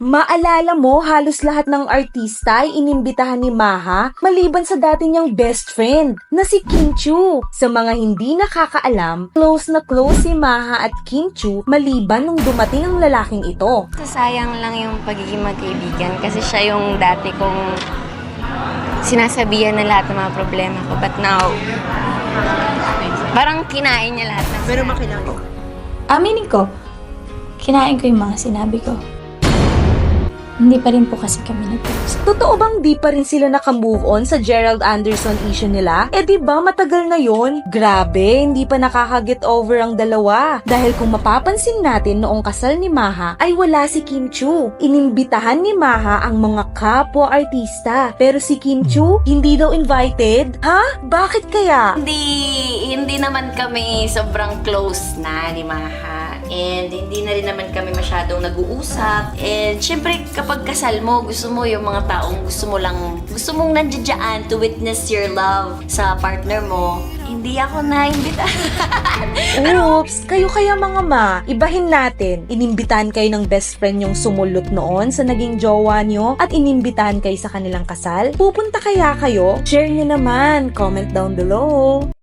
Maalala mo, halos lahat ng artista ay inimbitahan ni Maha maliban sa dati niyang best friend na si Kim Chu. Sa mga hindi nakakaalam, close na close si Maha at Kim Chu maliban nung dumating ang lalaking ito. Sayang lang yung pagiging magkaibigan kasi siya yung dati kong sinasabihan na lahat ng mga problema ko. But now, parang kinain niya lahat ng Pero makilang. Aminin ko, kinain ko yung mga sinabi ko. Hindi pa rin po kasi kami nag-close. Totoo bang di pa rin sila nakamove on sa Gerald Anderson issue nila? Eh di ba matagal na yon? Grabe, hindi pa nakaka-get over ang dalawa. Dahil kung mapapansin natin noong kasal ni Maha ay wala si Kim Chu. Inimbitahan ni Maha ang mga kapwa-artista. Pero si Kim Chu, hindi daw invited? Ha? Bakit kaya? Hindi naman kami sobrang close na ni Maha. And hindi na rin naman kami masyadong nag-uusap. And syempre, kapag kasal mo, gusto mo yung mga taong gusto mong nandiyan to witness your love sa partner mo. Hindi ako na-imbita. Oops! Kayo kaya mga ma, ibahin natin. Inimbitahan kayo ng best friend yung sumulot noon sa naging jowa nyo at inimbitahan kayo sa kanilang kasal? Pupunta kaya kayo? Share nyo naman. Comment down below.